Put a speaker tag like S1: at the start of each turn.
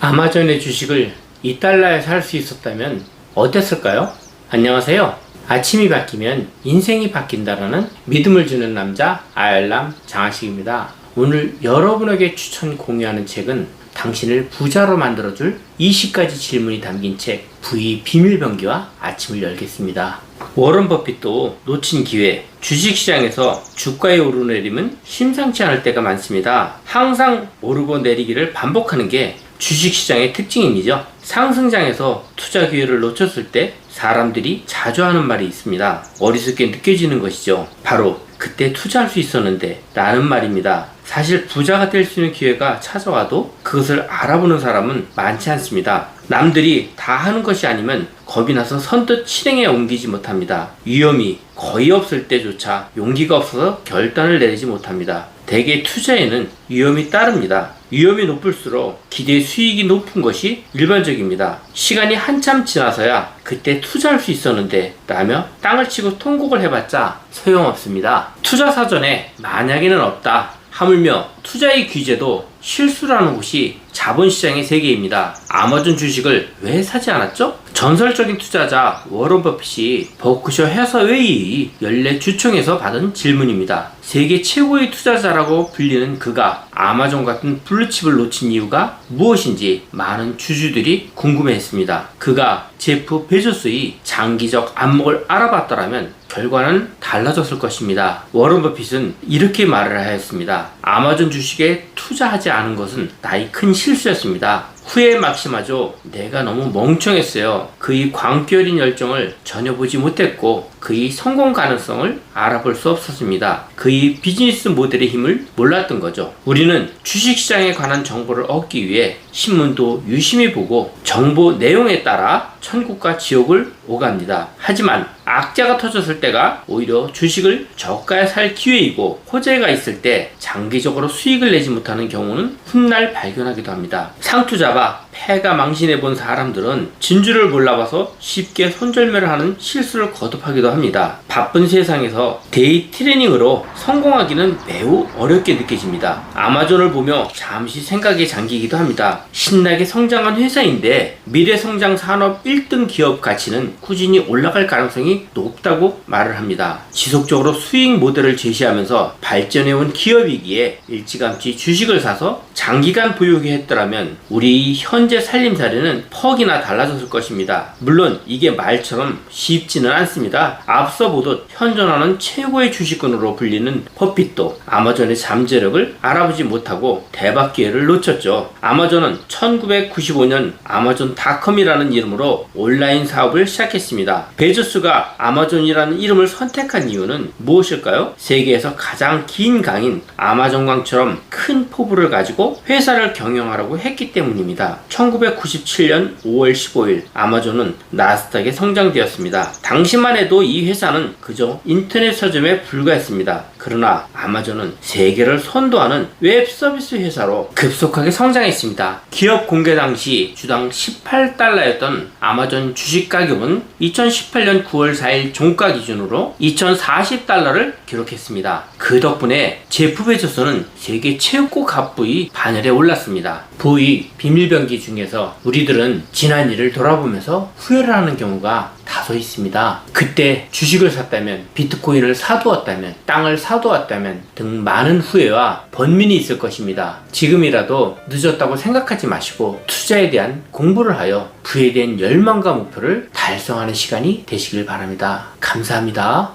S1: 아마존의 주식을 $2에 살 수 있었다면 어땠을까요? 안녕하세요. 아침이 바뀌면 인생이 바뀐다라는 믿음을 주는 남자 아알람 장하식입니다. 오늘 여러분에게 추천 공유하는 책은 당신을 부자로 만들어줄 20가지 질문이 담긴 책 V 비밀병기와 아침을 열겠습니다. 워런 버핏도 놓친 기회, 주식시장에서 주가의 오르내림은 심상치 않을 때가 많습니다. 항상 오르고 내리기를 반복하는 게 주식시장의 특징이죠. 상승장에서 투자 기회를 놓쳤을 때 사람들이 자주 하는 말이 있습니다. 어리석게 느껴지는 것이죠. 바로 그때 투자할 수 있었는데 라는 말입니다. 사실 부자가 될 수 있는 기회가 찾아와도 그것을 알아보는 사람은 많지 않습니다. 남들이 다 하는 것이 아니면 겁이 나서 선뜻 실행에 옮기지 못합니다. 위험이 거의 없을 때조차 용기가 없어서 결단을 내리지 못합니다. 대개 투자에는 위험이 따릅니다. 위험이 높을수록 기대 수익이 높은 것이 일반적입니다. 시간이 한참 지나서야 그때 투자할 수 있었는데 라며 땅을 치고 통곡을 해봤자 소용없습니다. 투자 사전에 만약에는 없다. 하물며 투자의 규제도 실수라는 곳이 자본시장의 세계입니다. 아마존 주식을 왜 사지 않았죠? 전설적인 투자자 워런 버핏이 버크셔 해서웨이 연례 주총에서 받은 질문입니다. 세계 최고의 투자자라고 불리는 그가 아마존 같은 블루칩을 놓친 이유가 무엇인지 많은 주주들이 궁금해했습니다. 그가 제프 베조스의 장기적 안목을 알아봤더라면 결과는 달라졌을 것입니다. 워런 버핏은 이렇게 말을 하였습니다. 아마존 주식에 투자하지 않은 것은 나의 큰 실수였습니다. 후에 막심하죠. 내가 너무 멍청했어요. 그의 광기어린 열정을 전혀 보지 못했고 그의 성공 가능성을 알아볼 수 없었습니다. 그의 비즈니스 모델의 힘을 몰랐던 거죠. 우리는 주식시장에 관한 정보를 얻기 위해 신문도 유심히 보고 정보 내용에 따라 천국과 지옥을 오갑니다. 하지만 악재가 터졌을 때가 오히려 주식을 저가에 살 기회이고 호재가 있을 때 장기적으로 수익을 내지 못하는 경우는 훗날 발견하기도 합니다. 상투자가 패가 망신해본 사람들은 진주를 몰라봐서 쉽게 손절매를 하는 실수를 거듭하기도 합니다. 바쁜 세상에서 데이 트레이닝으로 성공하기는 매우 어렵게 느껴집니다. 아마존을 보며 잠시 생각에 잠기기도 합니다. 신나게 성장한 회사인데 미래성장 산업 1등 기업 가치는 꾸준히 올라갈 가능성이 높다고 말을 합니다. 지속적으로 수익 모델을 제시하면서 발전해온 기업이기에 일찌감치 주식을 사서 장기간 보유했더라면 우리 현재 살림살이는 퍽이나 달라졌을 것입니다. 물론 이게 말처럼 쉽지는 않습니다. 앞서 보듯 현존하는 최고의 주식꾼으로 불리는 버핏도 아마존의 잠재력을 알아보지 못하고 대박 기회를 놓쳤죠. 아마존은 1995년 아마존닷컴이라는 이름으로 온라인 사업을 시작했습니다. 베조스가 아마존이라는 이름을 선택한 이유는 무엇일까요? 세계에서 가장 긴 강인 아마존강처럼 큰 포부를 가지고 회사를 경영하라고 했기 때문입니다. 1997년 5월 15일 아마존은 나스닥에 성장되었습니다. 당시만 해도 이 회사는 그저 인터넷 서점에 불과했습니다. 그러나 아마존은 세계를 선도하는 웹 서비스 회사로 급속하게 성장했습니다. 기업 공개 당시 주당 $18였던 아마존 주식 가격은 2018년 9월 4일 종가 기준으로 $2040를 기록했습니다. 그 덕분에 제프 베조스는 세계 최고 갑부의 반열에 올랐습니다. V 비밀병기 중에서 우리들은 지난 일을 돌아보면서 후회를 하는 경우가 다소 있습니다. 그때 주식을 샀다면, 비트코인을 사두었다면, 땅을 사두었다면 등 많은 후회와 번민이 있을 것입니다. 지금이라도 늦었다고 생각하지 마시고 투자에 대한 공부를 하여 부에 대한 열망과 목표를 달성하는 시간이 되시길 바랍니다. 감사합니다.